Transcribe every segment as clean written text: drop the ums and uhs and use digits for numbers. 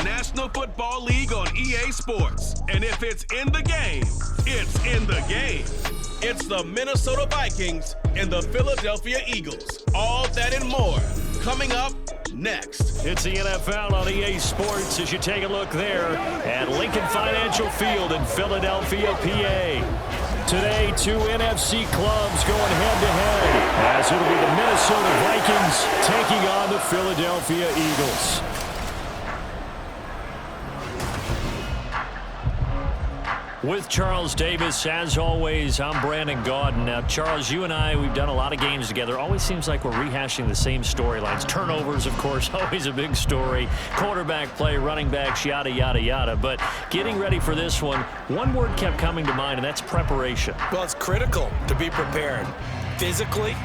National Football League on EA Sports. And if it's in the game, it's in the game. It's the Minnesota Vikings and the Philadelphia Eagles. All that and more coming up next. It's the NFL on EA Sports as you take a look there at Lincoln Financial Field in Philadelphia, PA. Today, two NFC clubs going head-to-head as it'll be the Minnesota Vikings taking on the Philadelphia Eagles. With Charles Davis, as always, I'm Brandon Gaudin. Now, Charles, you and I, we've done a lot of games together. Always seems like we're rehashing the same storylines. Turnovers, of course, always a big story. Quarterback play, running backs, yada, yada, yada. But getting ready for this one word kept coming to mind, and that's preparation. Well, it's critical to be prepared. Physically,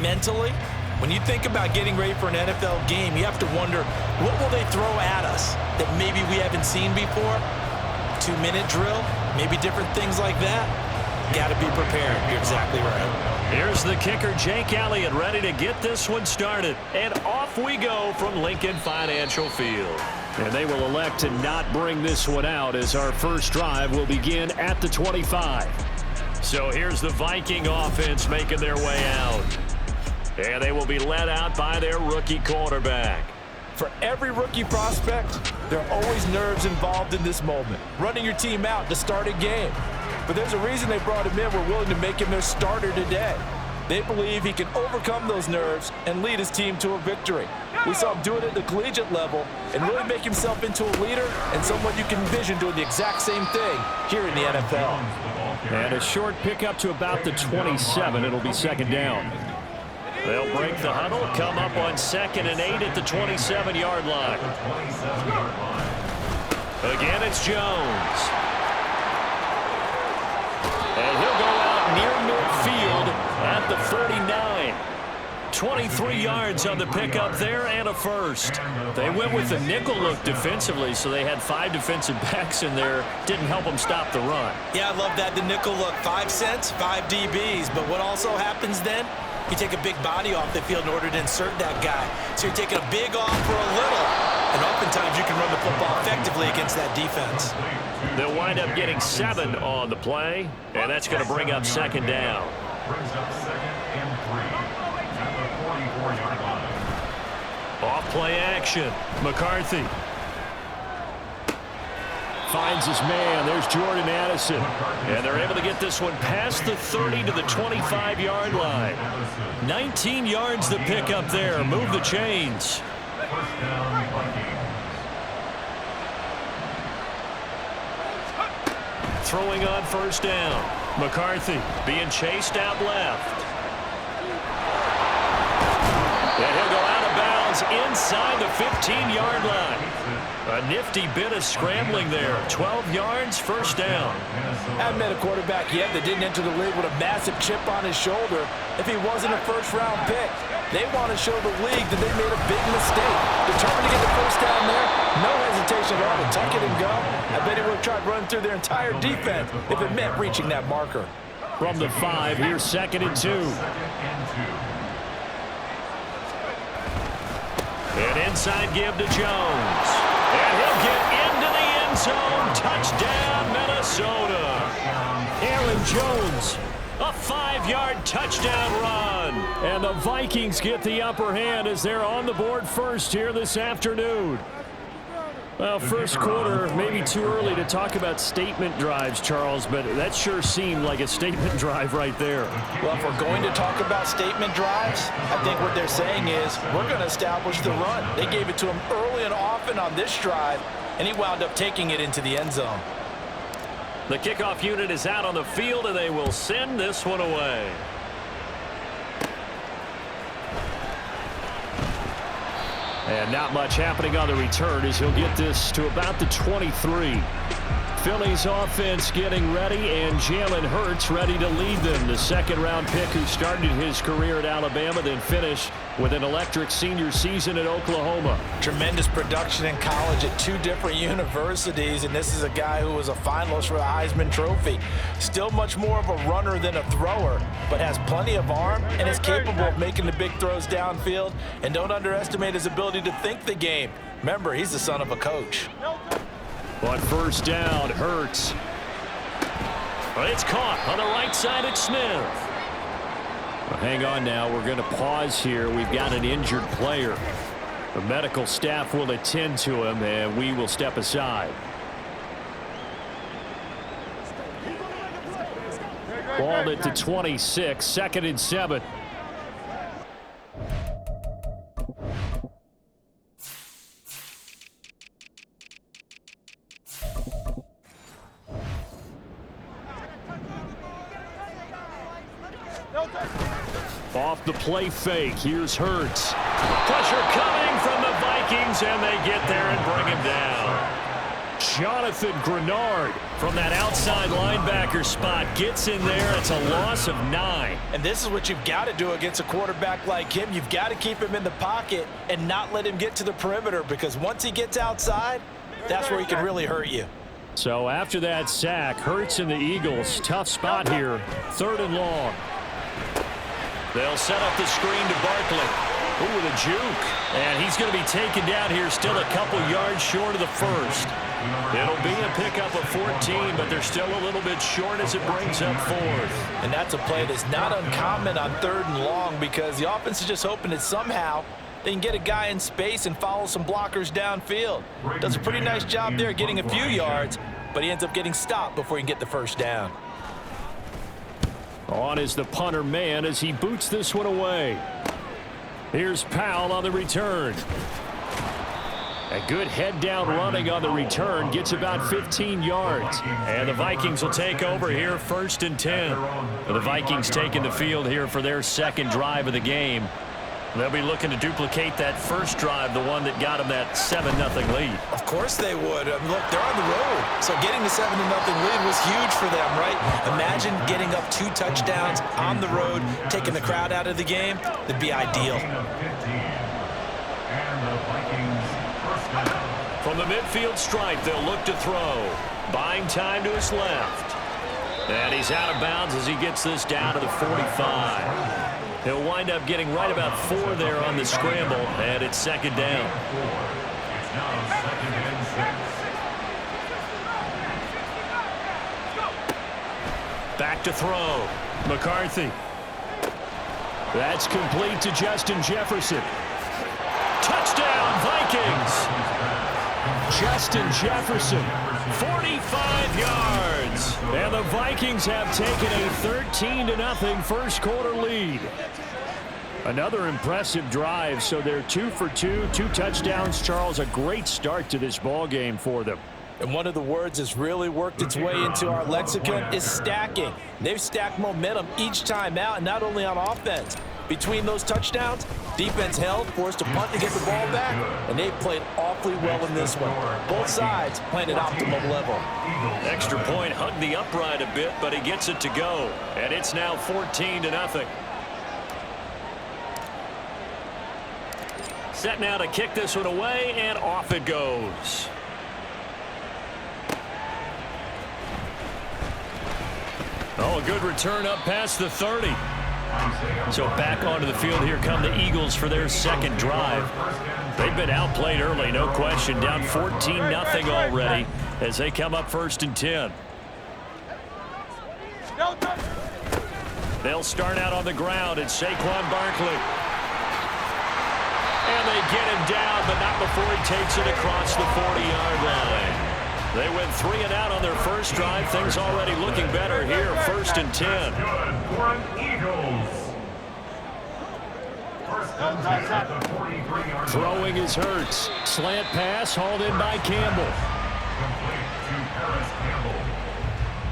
mentally. When you think about getting ready for an NFL game, you have to wonder, what will they throw at us that maybe we haven't seen before? 2-minute drill, maybe different things like that. Got to be prepared. You're exactly right. Here's the kicker, Jake Elliott, ready to get this one started. And off we go from Lincoln Financial Field. And they will elect to not bring this one out as our first drive will begin at the 25. So here's the Viking offense making their way out. And they will be led out by their rookie quarterback. For every rookie prospect, there are always nerves involved in this moment. Running your team out to start a game. But there's a reason they brought him in. We're willing to make him their starter today. They believe he can overcome those nerves and lead his team to a victory. We saw him do it at the collegiate level and really make himself into a leader and someone you can envision doing the exact same thing here in the NFL. And a short pickup to about the 27. It'll be second down. They'll break the huddle, come up on 2nd and 8 at the 27-yard line. Again, it's Jones. And he'll go out near midfield at the 49. 23 yards on the pickup there and a first. They went with the nickel look defensively, so they had 5 defensive backs in there. Didn't help them stop the run. Yeah, I love that, the nickel look. 5 cents, 5 DBs. But what also happens then? You take a big body off the field in order to insert that guy. So you're taking a big off for a little. And oftentimes you can run the football effectively against that defense. They'll wind up getting 7 on the play, and that's going to bring up second down. Off play action. McCarthy finds his man. There's Jordan Addison. And they're able to get this one past the 30 to the 25-yard line. 19 yards the pick up there. Move the chains. Throwing on first down. McCarthy being chased out left. And he'll go out of bounds inside the 15-yard line. A nifty bit of scrambling there. 12 yards, first down. I haven't met a quarterback yet that didn't enter the league with a massive chip on his shoulder if he wasn't a first-round pick. They want to show the league that they made a big mistake. Determined to get the first down there, no hesitation at all to tuck it and go. I bet he would have tried running through their entire defense if it meant reaching that marker. From the 5, here's 2nd and 2. An inside give to Jones. And he'll get into the end zone. Touchdown, Minnesota. Aaron Jones, a 5-yard touchdown run. And the Vikings get the upper hand as they're on the board first here this afternoon. Well, first quarter, maybe too early to talk about statement drives, Charles, but that sure seemed like a statement drive right there. Well, if we're going to talk about statement drives, I think what they're saying is we're going to establish the run. They gave it to him early and often on this drive, and he wound up taking it into the end zone. The kickoff unit is out on the field, and they will send this one away. And not much happening on the return as he'll get this to about the 23. Philly's offense getting ready, and Jalen Hurts ready to lead them. The second-round pick who started his career at Alabama, then finished with an electric senior season at Oklahoma. Tremendous production in college at 2 different universities, and this is a guy who was a finalist for the Heisman Trophy. Still much more of a runner than a thrower, but has plenty of arm and is capable of making the big throws downfield. And don't underestimate his ability to think the game. Remember, he's the son of a coach. On first down, Hurts. It's caught on the right side at Smith. Well, hang on now. We're going to pause here. We've got an injured player. The medical staff will attend to him, and we will step aside. Ball at the 26, 2nd and 7. Off the play fake, here's Hurts. Pressure coming from the Vikings, and they get there and bring him down. Jonathan Grenard from that outside linebacker spot gets in there. It's a loss of 9. And this is what you've got to do against a quarterback like him. You've got to keep him in the pocket and not let him get to the perimeter, because once he gets outside, that's where he can really hurt you. So after that sack, Hurts and the Eagles, tough spot here, 3rd and long. They'll set up the screen to Barkley. Ooh, with a juke. And he's going to be taken down here, still a couple yards short of the first. It'll be a pickup of 14, but they're still a little bit short as it brings up 4th. And that's a play that's not uncommon on 3rd and long, because the offense is just hoping that somehow they can get a guy in space and follow some blockers downfield. Does a pretty nice job there getting a few yards, but he ends up getting stopped before he can get the first down. On is the punter man as he boots this one away. Here's Powell on the return. A good head down running on the return, gets about 15 yards. And the Vikings will take over here, 1st and 10. The Vikings taking the field here for their 2nd drive of the game. They'll be looking to duplicate that first drive, the one that got them that 7-0 lead. Of course they would. Look, they're on the road, so getting the 7-0 lead was huge for them, right? Imagine getting up 2 touchdowns on the road, taking the crowd out of the game. That'd be ideal. From the midfield stripe, they'll look to throw. Buying time to his left. And he's out of bounds as he gets this down to the 45. He'll wind up getting right about 4 there on the scramble, and it's 2nd down. It's now 2nd and 6. Back to throw. McCarthy. That's complete to Justin Jefferson. Touchdown, Vikings! Justin Jefferson, 45 yards. And the Vikings have taken a 13-0 first quarter lead. Another impressive drive, so they're 2 for 2, 2 touchdowns. Charles, a great start to this ball game for them. And one of the words that's really worked its way into our lexicon is stacking. They've stacked momentum each time out, and not only on offense. Between those touchdowns, defense held, forced to punt to get the ball back, and they played awfully well in this one. Both sides playing at optimum level. Extra point hugged the upright a bit, but he gets it to go. And it's now 14-0. Set now to kick this one away, and off it goes. Oh, a good return up past the 30. So back onto the field, here come the Eagles for their 2nd drive. They've been outplayed early, no question. Down 14-0 already as they come up 1st and 10. They'll start out on the ground. It's Saquon Barkley. And they get him down, but not before he takes it across the 40-yard line. They went 3 and out on their first drive. Things already looking better here, 1st and 10. Throwing is Hurts. Slant pass hauled in by Campbell.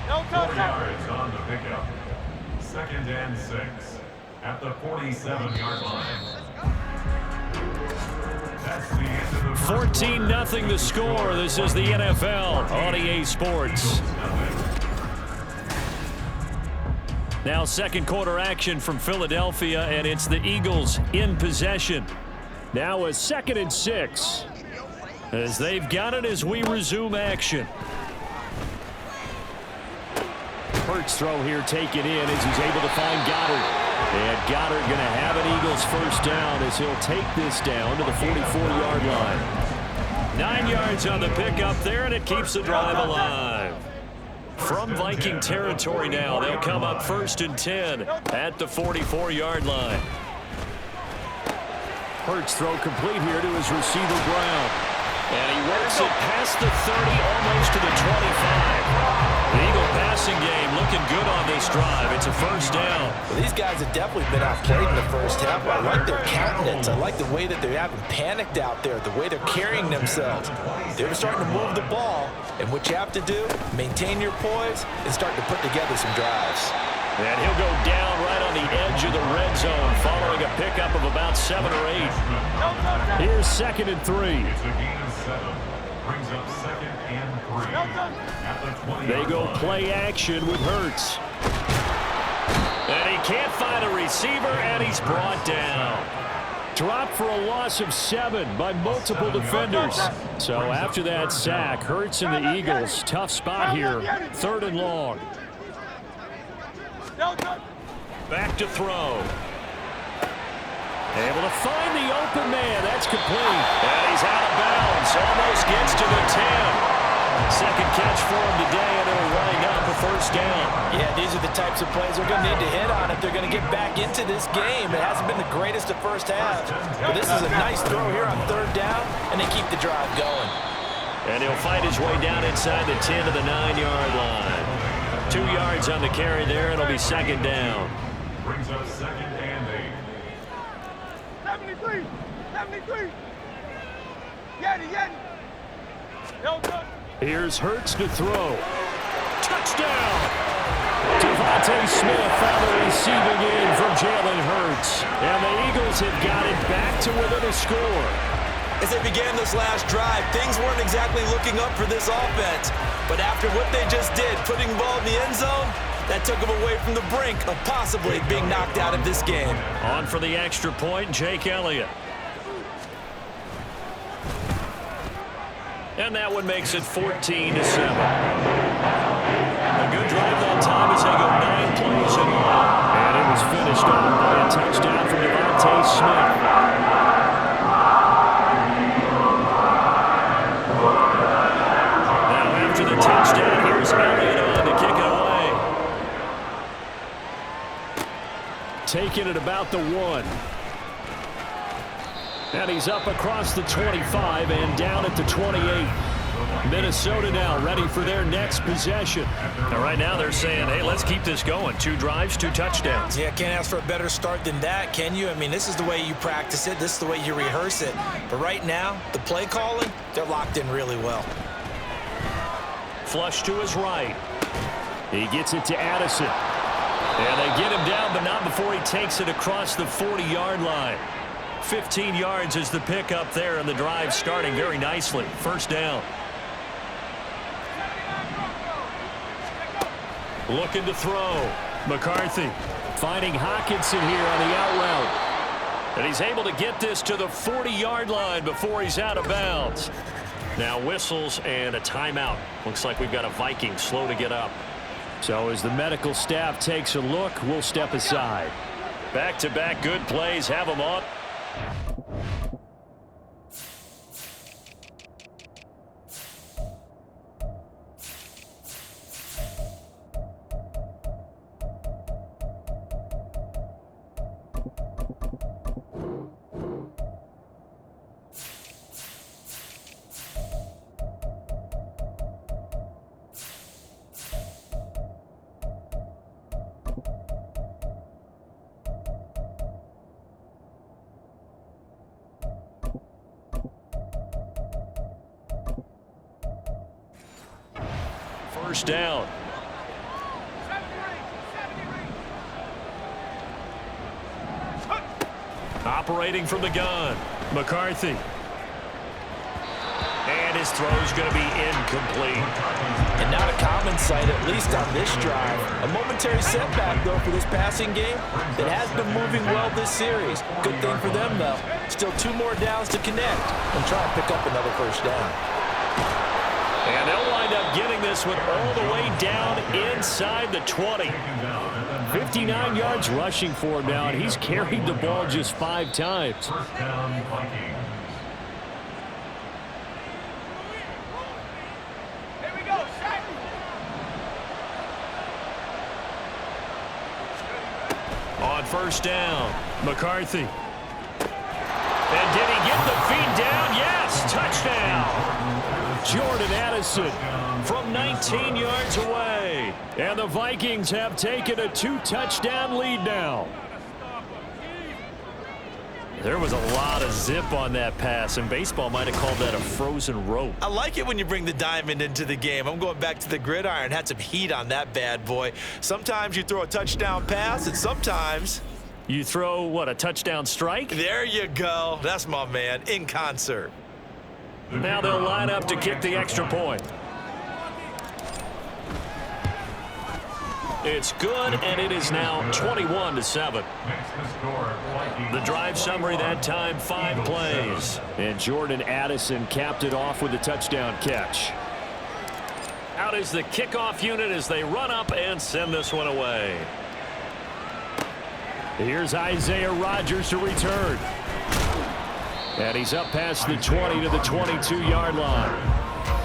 No 4 yards on the pickup. 2nd and 6 at the 47-yard line. 14-0 the score. This is the NFL on EA Sports. Now second quarter action from Philadelphia, and it's the Eagles in possession. Now a 2nd and 6 as they've got it as we resume action. Hurts throw here taken in as he's able to find Goddard. And Goddard going to have an Eagles first down as he'll take this down to the 44-yard line. 9 yards on the pickup there, and it keeps the drive alive. From Viking territory now, they'll come up 1st and 10 at the 44-yard line. Hurts throw complete here to his receiver Brown. And he works it past the 30, almost to the 25. The Eagle passing game looking good on this drive. It's a first down. Well, these guys have definitely been outplayed in the first half. I like their countenance. I like the way that they haven't panicked out there, the way they're carrying themselves. They're starting to move the ball, and what you have to do, maintain your poise and start to put together some drives. And he'll go down right on the edge of the red zone following a pickup of about 7 or 8. Here's 2nd and 3. Brings up 2nd and 3. They go play action with Hurts. And he can't find a receiver, and he's brought down. Dropped for a loss of 7 by multiple defenders. So after that sack, Hurts and the Eagles, tough spot here, 3rd and long. Back to throw. Able to find the open man. That's complete. And he's out of bounds. Almost gets to the 10. Second catch for him today, and it'll wind up a first down. Yeah, these are the types of plays they're going to need to hit on if they're going to get back into this game. It hasn't been the greatest of first halves, but this is a nice throw here on 3rd down, and they keep the drive going. And he'll fight his way down inside the 10 to the 9-yard line. 2 yards on the carry there. It'll be 2nd down. Brings up 2nd and 8. 73. 73. Yeti. No good. Here's Hurts to throw. Touchdown! Devontae Smith found the receiving end from Jalen Hurts. And the Eagles have got it back to within a score. As they began this last drive, things weren't exactly looking up for this offense. But after what they just did, putting the ball in the end zone, that took them away from the brink of possibly being knocked out of this game. On for the extra point, Jake Elliott. And that one makes it 14-7. A good drive that time as they go 9 plays in all. And it was finished off by a touchdown from Devontae Smith. Now after the touchdown, here's Elliott on to kick it away. Taking it about the 1. And he's up across the 25 and down at the 28. Minnesota now ready for their next possession. Now right now they're saying, hey, let's keep this going. 2 drives, 2 touchdowns. Yeah, can't ask for a better start than that, can you? I mean, this is the way you practice it. This is the way you rehearse it. But right now, the play calling, they're locked in really well. Flush to his right. He gets it to Addison. And they get him down, but not before he takes it across the 40-yard line. 15 yards is the pickup there, and the drive starting very nicely. First down. Looking to throw. McCarthy finding Hockenson here on the out route. And he's able to get this to the 40-yard line before he's out of bounds. Now whistles and a timeout. Looks like we've got a Viking slow to get up. So as the medical staff takes a look, we'll step aside. Back-to-back good plays have them up. First down. Operating from the gun. McCarthy. And his throw's going to be incomplete. And not a common sight, at least on this drive. A momentary setback, though, for this passing game that has been moving well this series. Good thing for them, though. Still 2 more downs to connect and try and pick up another first down. And they'll wind up getting this one all the way down inside the 20. 59 yards rushing for him now, and he's carried the ball just 5 times. First down, Vikings. Here we go, Shaq. On first down, McCarthy. And did he get the feed down? Yes, touchdown. Jordan Addison from 19 yards away. And the Vikings have taken a 2-touchdown lead now. There was a lot of zip on that pass, and baseball might have called that a frozen rope. I like it when you bring the diamond into the game. I'm going back to the gridiron. Had some heat on that bad boy. Sometimes you throw a touchdown pass, and sometimes You throw, what, a touchdown strike? there you go. That's my man, in concert. Now they'll line up to kick the extra point. It's good, and it is now 21-7. Makes the score, Vikings. The drive summary that time, 5 plays. And Jordan Addison capped it off with a touchdown catch. Out is the kickoff unit as they run up and send this one away. Here's Isaiah Rodgers to return. And he's up past the 20 to the 22-yard line.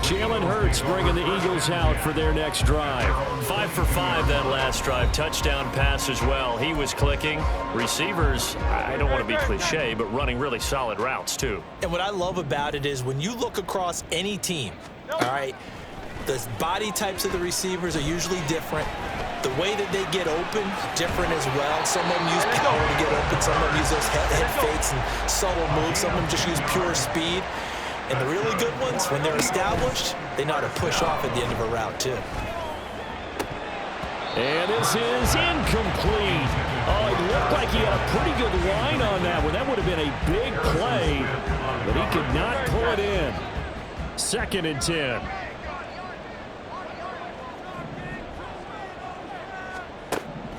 Jalen Hurts bringing the Eagles out for their next drive. 5 for 5 that last drive. Touchdown pass as well. He was clicking. Receivers, I don't want to be cliche, but running really solid routes too. And what I love about it is when you look across any team, all right, the body types of the receivers are usually different. The way that they get open is different as well. Some of them use power to get open. Some of them use those head fakes and subtle moves. Some of them just use pure speed. And the really good ones, when they're established, they know how to push off at the end of a route, too. And this is incomplete. Oh, it looked like he had a pretty good line on that one. That would have been a big play, but he could not pull it in. 2nd and 10.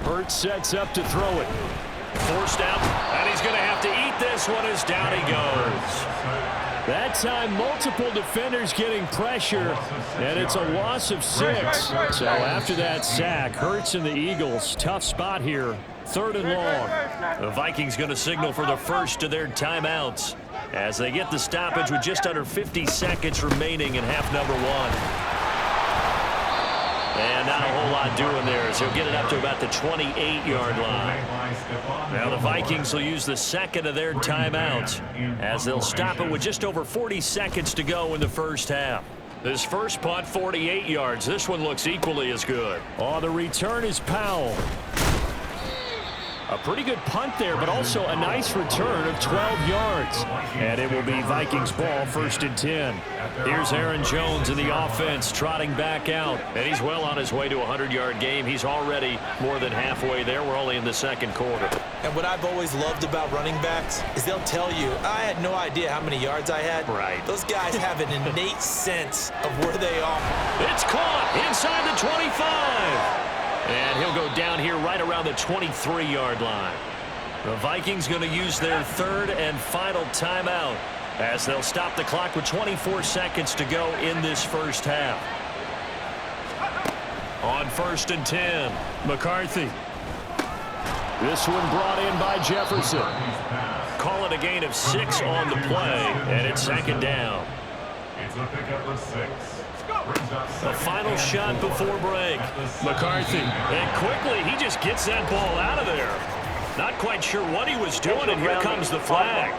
Hurts sets up to throw it. Forced out, and he's going to have to eat this one as down he goes. That time, multiple defenders getting pressure, and it's a loss of 6. So after that sack, Hurts and the Eagles, tough spot here, 3rd and long. The Vikings going to signal for the first of their timeouts as they get the stoppage with just under 50 seconds remaining in half number 1. And not a whole lot doing there as he'll get it up to about the 28-yard line. Now the Vikings will use the second of their timeouts as they'll stop it with just over 40 seconds to go in the first half. This first punt, 48 yards. This one looks equally as good. Oh, the return is Powell. A pretty good punt there, but also a nice return of 12 yards. And it will be Vikings ball, 1st and 10. Here's Aaron Jones in the offense trotting back out. And he's well on his way to a 100-yard game. He's already more than halfway there. We're only in the 2nd quarter. And what I've always loved about running backs is they'll tell you, I had no idea how many yards I had. Right. Those guys have an innate sense of where they are. It's caught inside the 25. And he'll go down here right around the 23-yard line. The Vikings going to use their 3rd and final timeout as they'll stop the clock with 24 seconds to go in this first half. On 1st and 10, McCarthy. This one brought in by Jefferson. Call it a gain of 6 on the play, and it's 2nd down. It's a pickup of 6. The final shot before break. McCarthy. And quickly, he just gets that ball out of there. Not quite sure what he was doing, and here comes the flag.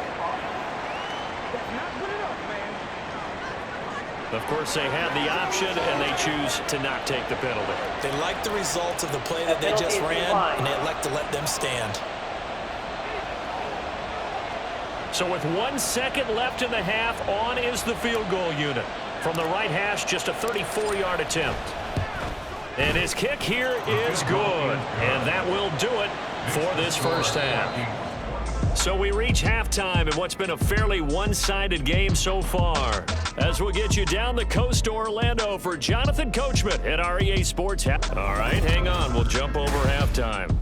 Of course, they had the option, and they choose to not take the penalty. They like the results of the play that they just ran, and they elect to let them stand. So with 1 second left in the half, on is the field goal unit. From the right hash, just a 34-yard attempt. And his kick here is good. And that will do it for this first half. So we reach halftime in what's been a fairly one-sided game so far. As we'll get you down the coast to Orlando for Jonathan Coachman at our EA Sports. All right, hang on. We'll jump over halftime.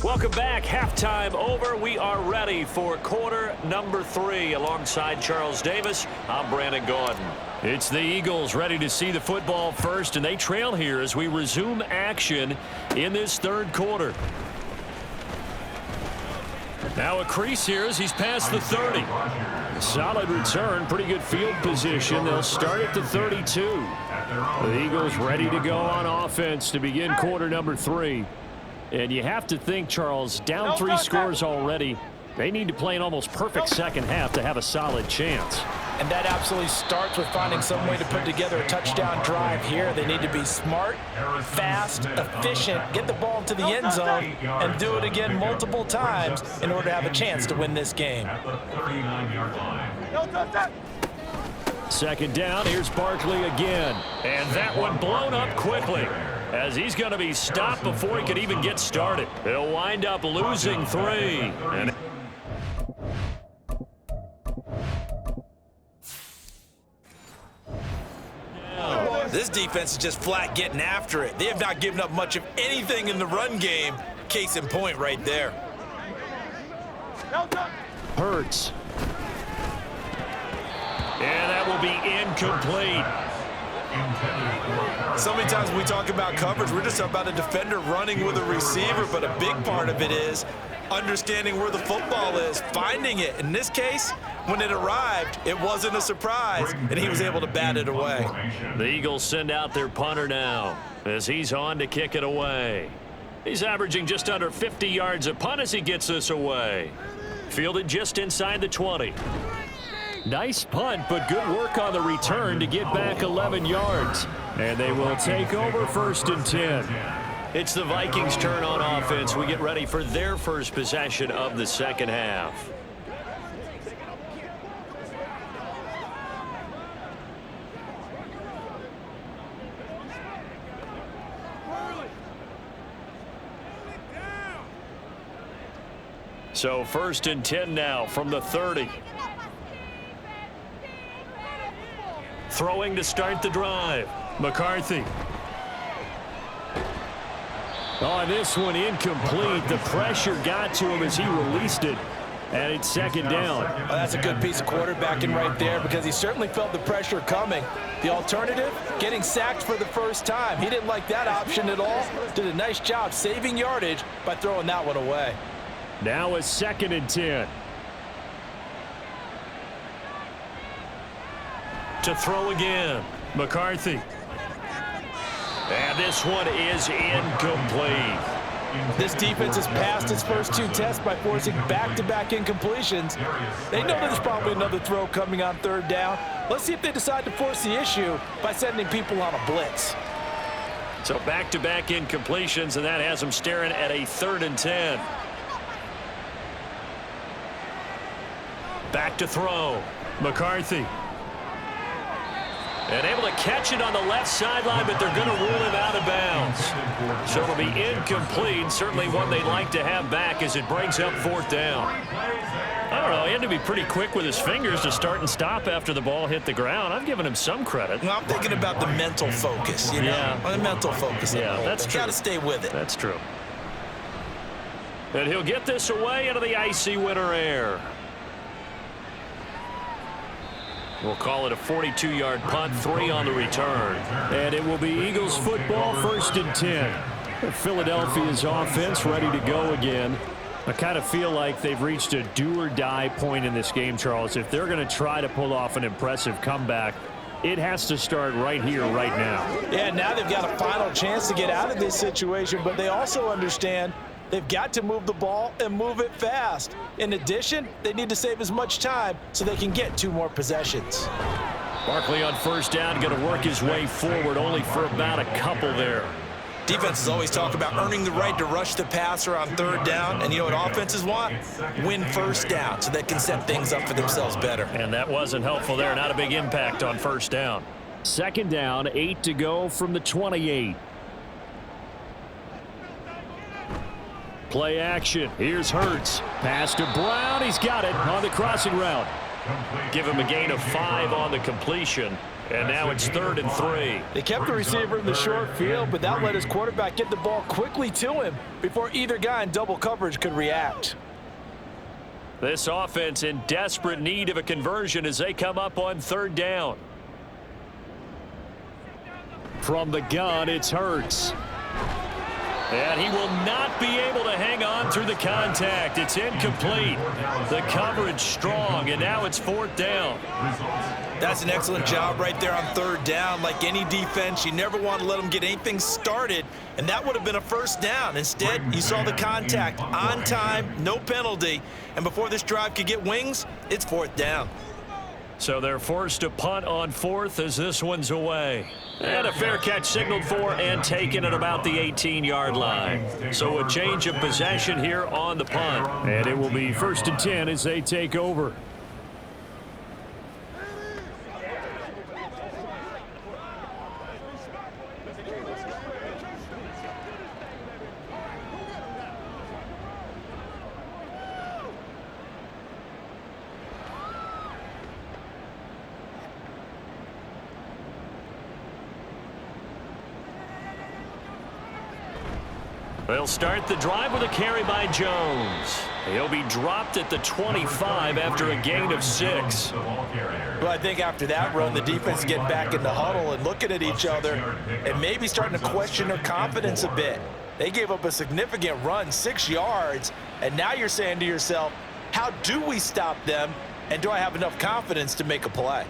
Welcome back. Halftime over. We are ready for quarter number 3. Alongside Charles Davis, I'm Brandon Gordon. It's the Eagles ready to see the football first, and they trail here as we resume action in this third quarter. Now a crease here as he's past the 30. Solid return, pretty good field position. They'll start at the 32. The Eagles ready to go on offense to begin quarter number 3. And you have to think, Charles, down 3 scores already. They need to play an almost perfect second half to have a solid chance. And that absolutely starts with finding some way to put together a touchdown drive here. They need to be smart, fast, efficient, get the ball into the end zone, and do it again multiple times in order to have a chance to win this game. Second down, here's Barkley again. And that one blown up quickly, as he's going to be stopped before he could even get started. He'll wind up losing 3. And this defense is just flat getting after it. They have not given up much of anything in the run game. Case in point right there. Hurts. And that will be incomplete. So many times when we talk about coverage, we're just about a defender running with a receiver, but a big part of it is understanding where the football is, finding it. In this case, when it arrived, it wasn't a surprise, and he was able to bat it away. The Eagles send out their punter now as he's on to kick it away. He's averaging just under 50 yards a punt as he gets this away. Fielded just inside the 20. Nice punt, but good work on the return to get back 11 yards. And they will take over 1st and 10. It's the Vikings' turn on offense. We get ready for their first possession of the second half. So 1st and 10 now from the 30. Throwing to start the drive. McCarthy. On this one, incomplete. The pressure got to him as he released it. And it's second down. Well, that's a good piece of quarterbacking right there because he certainly felt the pressure coming. The alternative, getting sacked for the first time. He didn't like that option at all. Did a nice job saving yardage by throwing that one away. Now a 2nd and 10. To throw again. McCarthy. And this one is incomplete. This defense has passed its first 2 tests by forcing back-to-back incompletions. They know there's probably another throw coming on 3rd down. Let's see if they decide to force the issue by sending people on a blitz. So back-to-back incompletions, and that has them staring at a 3rd and 10. Back to throw. McCarthy. And able to catch it on the left sideline, but they're going to rule him out of bounds. So it'll be incomplete. Certainly one they'd like to have back as it brings up 4th down. I don't know. He had to be pretty quick with his fingers to start and stop after the ball hit the ground. I've given him some credit. Well, I'm thinking about the mental focus, you know? Yeah. The mental focus. Yeah, that's true. Got to stay with it. That's true. And he'll get this away into the icy winter air. We'll call it a 42-yard punt, 3 on the return. And it will be Eagles football, 1st and 10. Philadelphia's offense ready to go again. I kind of feel like they've reached a do-or-die point in this game, Charles. If they're going to try to pull off an impressive comeback, it has to start right here, right now. Yeah, now they've got a final chance to get out of this situation, but they also understand they've got to move the ball and move it fast. In addition, they need to save as much time so they can get 2 more possessions. Barkley on 1st down, going to work his way forward, only for about a couple there. Defenses always talk about earning the right to rush the passer on 3rd down, and you know what offenses want? Win 1st down so they can set things up for themselves better. And that wasn't helpful there. Not a big impact on 1st down. Second down, 8 to go from the 28. Play action. Here's Hurts. Pass to Brown. He's got it on the crossing route. Give him a gain of 5 on the completion. And now it's 3rd and 3. They kept the receiver in the short field, but that let his quarterback get the ball quickly to him before either guy in double coverage could react. This offense in desperate need of a conversion as they come up on 3rd down. From the gun, it's Hurts. And he will not be able to hang on through the contact. It's incomplete. The coverage strong, and now it's 4th down. That's an excellent job right there on 3rd down. Like any defense, you never want to let them get anything started, and that would have been a 1st down. Instead, you saw the contact on time, no penalty, and before this drive could get wings, it's 4th down. So they're forced to punt on 4th as this one's away. And a fair catch signaled for and taken at about the 18-yard line. So a change of possession here on the punt. And it will be 1st and 10 as they take over. They'll start the drive with a carry by Jones. He'll be dropped at the 25 after a gain of 6. Well, I think after that run, the defense get back in the huddle and looking at each other and maybe starting to question their confidence a bit. They gave up a significant run, 6 yards, and now you're saying to yourself, how do we stop them, and do I have enough confidence to make a play?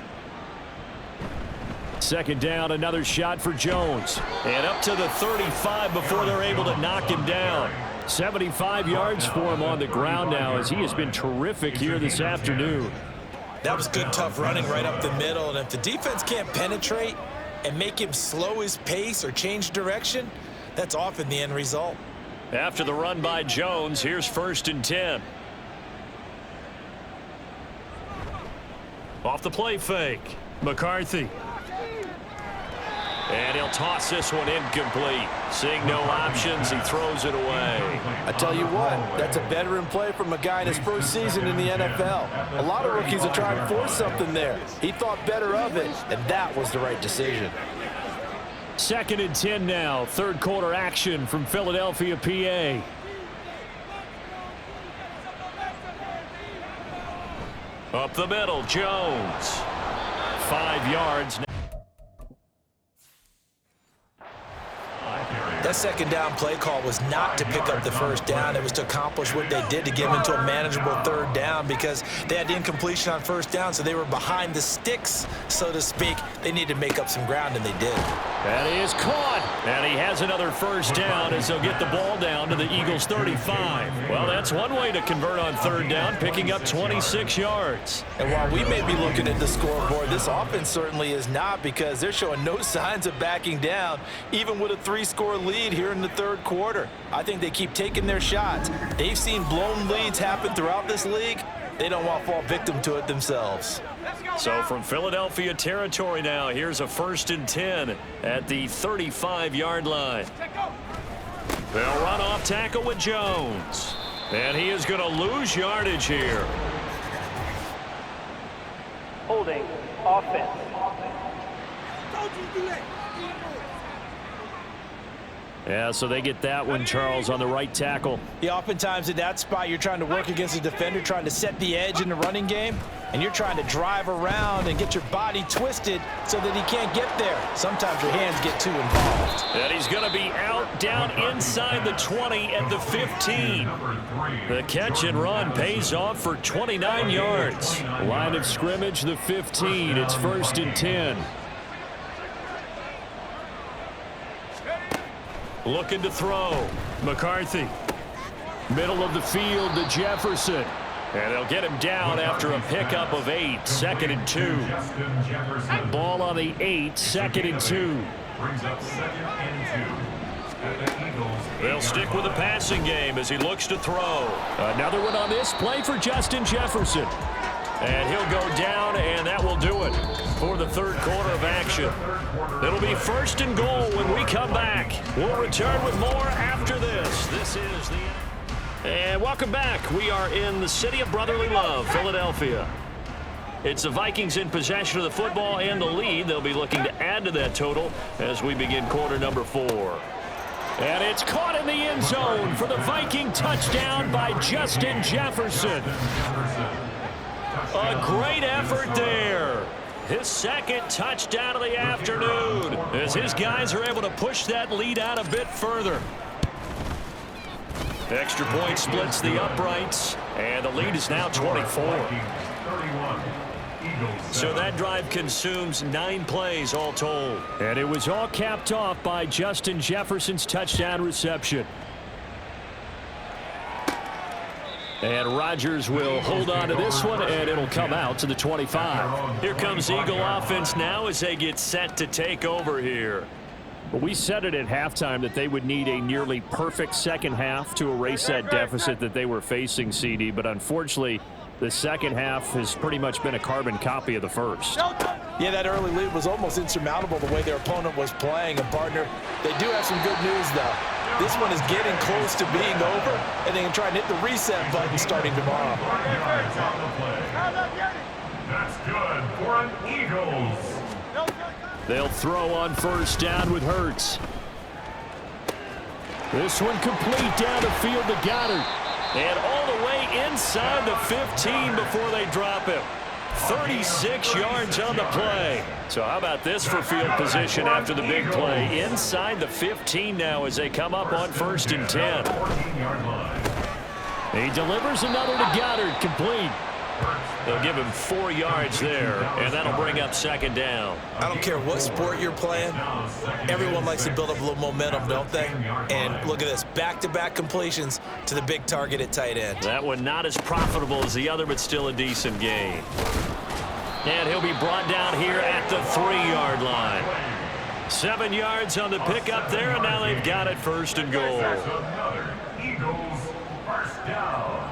2nd down, another shot for Jones. And up to the 35 before they're able to knock him down. 75 yards for him on the ground now as he has been terrific here this afternoon. That was good, tough running right up the middle. And if the defense can't penetrate and make him slow his pace or change direction, that's often the end result. After the run by Jones, here's 1st and 10. Off the play fake. McCarthy. And he'll toss this one incomplete. Seeing no options, he throws it away. I tell you what, that's a veteran play from a guy in his 1st season in the NFL. A lot of rookies are trying to force something there. He thought better of it, and that was the right decision. 2nd and 10 now. 3rd quarter action from Philadelphia, PA. Up the middle, Jones. 5 yards. That 2nd down play call was not to pick up the 1st down. It was to accomplish what they did to get them into a manageable 3rd down because they had the incompletion on 1st down, so they were behind the sticks, so to speak. They needed to make up some ground, and they did. That is caught. And he has another 1st down as they'll get the ball down to the Eagles' 35. Well, that's one way to convert on 3rd down, picking up 26 yards. And while we may be looking at the scoreboard, this offense certainly is not because they're showing no signs of backing down, even with a 3-score lead here in the 3rd quarter. I think they keep taking their shots. They've seen blown leads happen throughout this league. They don't want to fall victim to it themselves. So from Philadelphia territory now, here's a 1st and 10 at the 35-yard line. They'll run off tackle with Jones. And he is going to lose yardage here. Holding offense. Yeah, so they get that one, Charles, on the right tackle. Yeah, oftentimes in that spot, you're trying to work against a defender, trying to set the edge in the running game, and you're trying to drive around and get your body twisted so that he can't get there. Sometimes your hands get too involved. And he's going to be out down inside the 20 at the 15. The catch and run pays off for 29 yards. Line of scrimmage, the 15. It's 1st and 10. Looking to throw. McCarthy. Middle of the field to Jefferson. And they'll get him down after a pickup of 8. 2nd and 2. Ball on the 8. 2nd and 2. Brings up 2nd and 2. They'll stick with the passing game as he looks to throw. Another one on this play for Justin Jefferson. And he'll go down, and that will do it for the third quarter of action. It'll be 1st and goal when we come back. We'll return with more after this. This is the... And welcome back. We are in the city of brotherly love, Philadelphia. It's the Vikings in possession of the football and the lead. They'll be looking to add to that total as we begin quarter number 4. And it's caught in the end zone for the Viking touchdown by Justin Jefferson. A great effort there. His second touchdown of the afternoon as his guys are able to push that lead out a bit further. Extra point splits the uprights, and the lead is now 24. So that drive consumes 9 plays all told. And it was all capped off by Justin Jefferson's touchdown reception. And Rodgers will hold on to this one, and it'll come out to the 25. Here comes Eagle offense now as they get set to take over here. But we said it at halftime that they would need a nearly perfect second half to erase that deficit that they were facing, CD. But unfortunately, the second half has pretty much been a carbon copy of the first. Yeah, that early lead was almost insurmountable the way their opponent was playing. And, partner, they do have some good news, though. This one is getting close to being over, and they can try and hit the reset button starting tomorrow. That's good for an Eagles. They'll throw on first down with Hurts. This one complete down the field to Goddard. And all the way inside the 15 before they drop him. 36 yards on the play. So how about this for field position after the big play? Inside the 15 now as they come up on 1st and 10. He delivers another to Goddard, complete. They'll give him 4 yards there, and that'll bring up 2nd down. I don't care what sport you're playing. Everyone likes to build up a little momentum, don't they? And look at this, back-to-back completions to the big target at tight end. That one not as profitable as the other, but still a decent gain. And he'll be brought down here at the 3-yard line. 7 yards on the pickup there, and now they've got it 1st and goal. Eagles first down.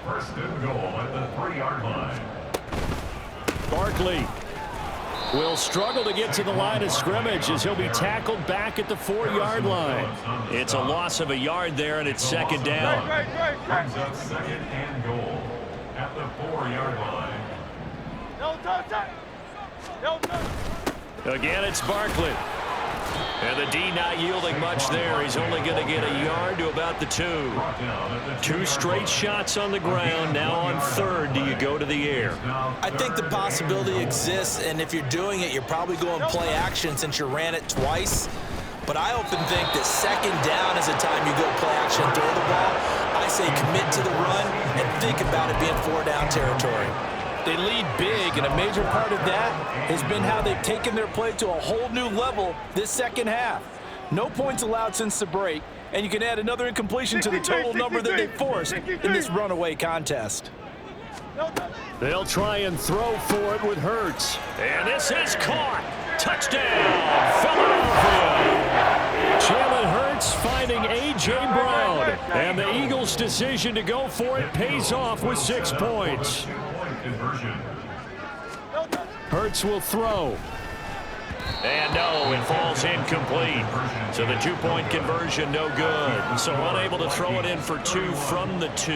1st and goal at the 3-yard line. Barkley will struggle to get to the line of scrimmage as he'll be tackled back at the 4-yard line. It's a loss of a yard there, and it's 2nd down. Brings up 2nd and goal at the 4-yard line. Again, it's Barkley. And the D not yielding much there. He's only going to get a yard to about the 2. 2 straight shots on the ground. Now on 3rd, do you go to the air? I think the possibility exists, and if you're doing it, you're probably going play action since you ran it twice. But I often think that 2nd down is the time you go play action and throw the ball. I say commit to the run and think about it being 4-down territory. They lead big, and a major part of that has been how they've taken their play to a whole new level this second half. No points allowed since the break, and you can add another incompletion to the total number that they forced in this runaway contest. They'll try and throw for it with Hurts. And this is caught. Touchdown, Philadelphia. Jalen Hurts finding A.J. Brown. And the Eagles' decision to go for it pays off with 6 points. Hurts will throw. And no, it falls incomplete. So the 2-point conversion, no good. So unable to throw it in for 2 from the 2.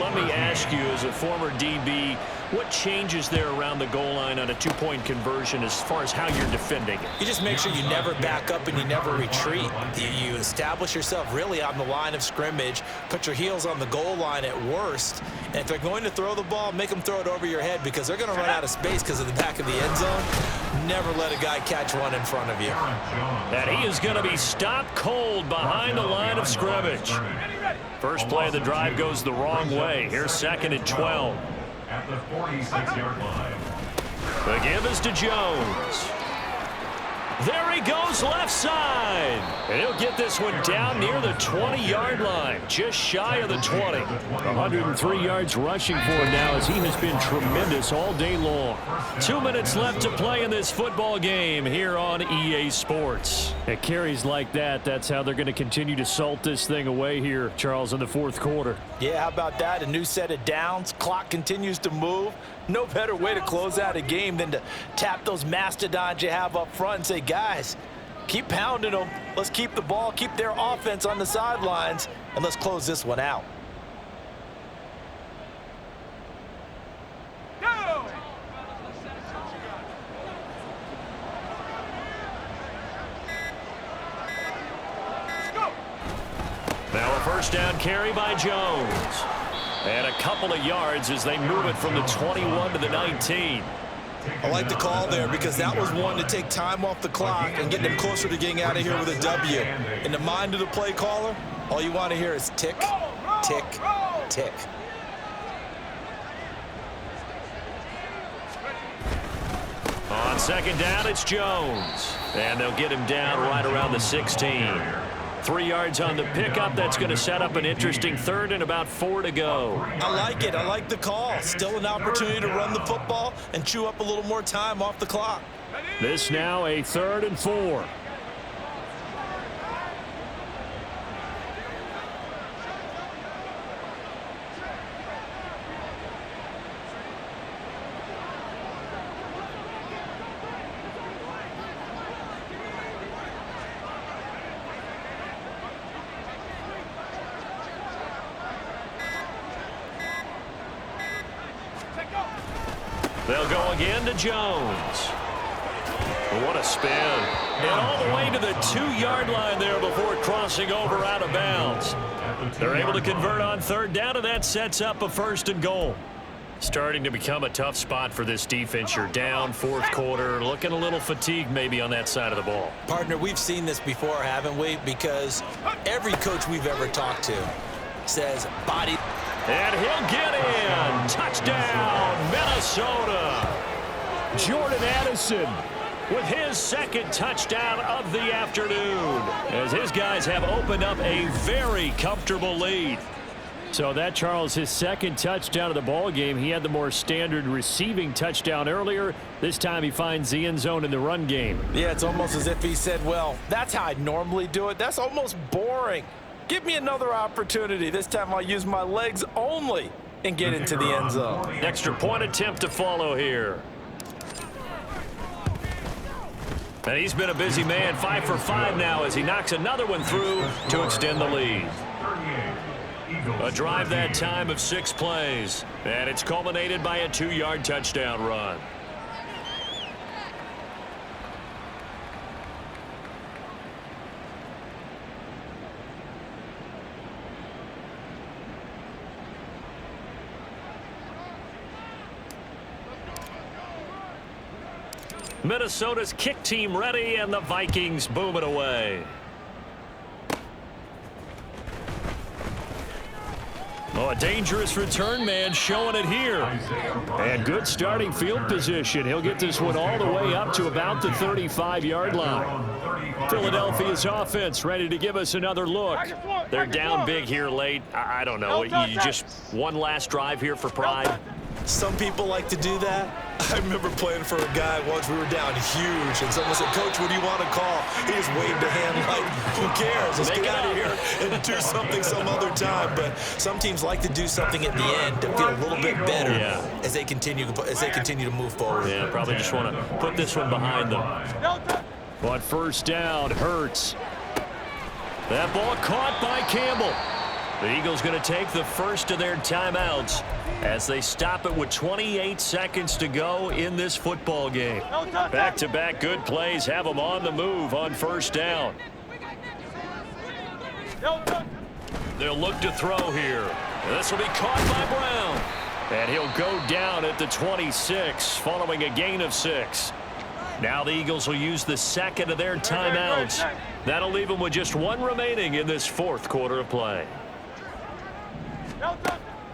Let me ask you, as a former DB, what changes there around the goal line on a 2-point conversion as far as how you're defending it? You just make sure you never back up and you never retreat. You establish yourself really on the line of scrimmage, put your heels on the goal line at worst, and if they're going to throw the ball, make them throw it over your head because they're going to run out of space because of the back of the end zone. Never let a guy catch one in front of you. And he is going to be stopped cold behind the line of scrimmage. First play of the drive goes the wrong way. Here's 2nd and 12. At the 46-yard line. The give is to Jones. There he goes left side. And he'll get this one down near the 20-yard line, just shy of the 20. 103 yards rushing for him now as he has been tremendous all day long. 2 minutes left to play in this football game here on EA Sports. At carries like that, that's how they're going to continue to salt this thing away here, Charles, in the 4th quarter. Yeah, how about that? A new set of downs. Clock continues to move. No better way to close out a game than to tap those mastodons you have up front and say, guys, keep pounding them. Let's keep the ball, keep their offense on the sidelines, and let's close this one out. Now a first down carry by Jones. And a couple of yards as they move it from the 21 to the 19. I like the call there because that was one to take time off the clock and get them closer to getting out of here with a W. In the mind of the play caller, all you want to hear is tick, tick, tick. On second down, it's Jones. And they'll get him down right around the 16. 3 yards on the pickup. That's going to set up an interesting third and about 4 to go. I like it. I like the call. Still an opportunity to run the football and chew up a little more time off the clock. This now a 3rd and 4. They'll go again to Jones. What a spin. And all the way to the 2-yard line there before crossing over out of bounds. They're able to convert on third down, and that sets up a 1st and goal. Starting to become a tough spot for this defense. You're down 4th quarter, looking a little fatigued maybe on that side of the ball. Partner, we've seen this before, haven't we? Because every coach we've ever talked to says body. And he'll get in. Touchdown, Minnesota. Jordan Addison with his 2nd touchdown of the afternoon, as his guys have opened up a very comfortable lead. So that, Charles, his 2nd touchdown of the ball game. He had the more standard receiving touchdown earlier. This time he finds the end zone in the run game. Yeah, it's almost as if he said, well, that's how I normally do it. That's almost boring. Give me another opportunity. This time I'll use my legs only and get into the end zone. Extra point attempt to follow here. And he's been a busy man, 5 for 5 now as he knocks another one through to extend the lead. A drive that time of 6 plays, and it's culminated by a 2-yard touchdown run. Minnesota's kick team ready, and the Vikings boom it away. Oh, a dangerous return man showing it here. And good starting field position. He'll get this one all the way up to about the 35-yard line. Philadelphia's offense ready to give us another look. They're down big here late. I don't know. You just one last drive here for pride. Some people like to do that. I remember playing for a guy once. We were down huge, and someone said, Coach, what do you want to call? He just waved a hand like, who cares? Let's get out of here and do something some other time. But some teams like to do something at the end to feel a little bit better as they continue to move forward. Yeah, probably just want to put this one behind them. But first down, Hurts. That ball caught by Campbell. The Eagles going to take the first of their timeouts as they stop it with 28 seconds to go in this football game. Back-to-back good plays have them on the move on first down. They'll look to throw here. This will be caught by Brown. And he'll go down at the 26 following a gain of 6. Now the Eagles will use the second of their timeouts. That'll leave them with just one remaining in this 4th quarter of play.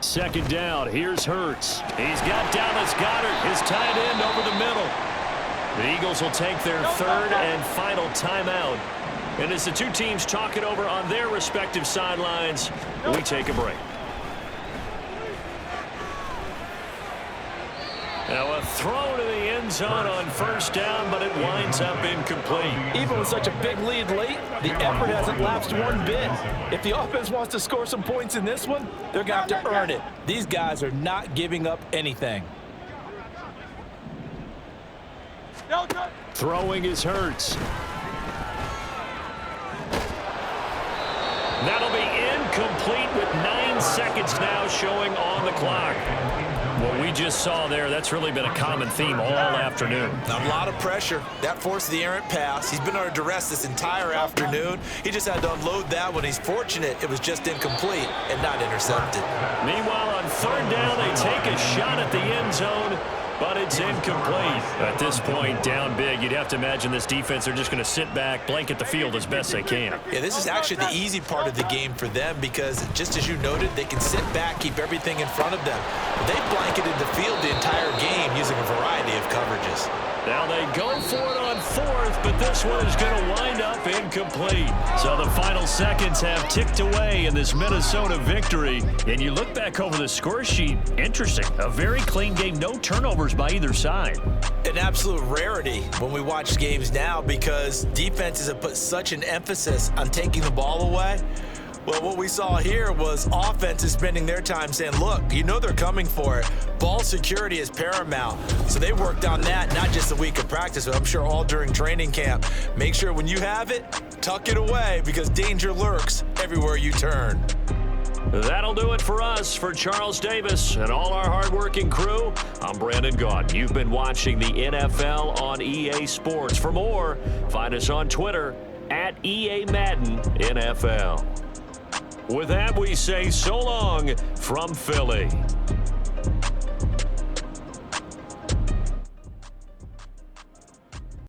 Second down. Here's Hurts. He's got Dallas Goedert, his tight end, over the middle. The Eagles will take their 3rd and final timeout. And as the two teams talk it over on their respective sidelines, we take a break. Now a throw to the end zone on first down, but it winds up incomplete. Even with such a big lead late, the effort hasn't lapsed one bit. If the offense wants to score some points in this one, they're going to have to earn it. These guys are not giving up anything. Throwing is Hurts. That'll be incomplete with 9 seconds now showing on the clock. What we just saw there, that's really been a common theme all afternoon. A lot of pressure. That forced the errant pass. He's been under duress this entire afternoon. He just had to unload that one. He's fortunate it was just incomplete and not intercepted. Meanwhile, on third down, they take a shot at the end zone, but it's incomplete. At this point, down big, you'd have to imagine this defense are just going to sit back, blanket the field as best they can. Yeah, this is actually the easy part of the game for them because, just as you noted, they can sit back, keep everything in front of them. They blanketed the field the entire game using a variety of coverages. Now they go for it on fourth, but this one is going to wind up incomplete. So the final seconds have ticked away in this Minnesota victory. And you look back over the score sheet, interesting. A very clean game, no turnovers by either side. An absolute rarity when we watch games now because defenses have put such an emphasis on taking the ball away. Well, what we saw here was offenses spending their time saying, look, you know they're coming for it. Ball security is paramount. So they worked on that, not just a week of practice, but I'm sure all during training camp. Make sure when you have it, tuck it away because danger lurks everywhere you turn. That'll do it for us. For Charles Davis and all our hardworking crew, I'm Brandon Gaudin. You've been watching the NFL on EA Sports. For more, find us on Twitter at EA Madden NFL. With that, we say so long from Philly.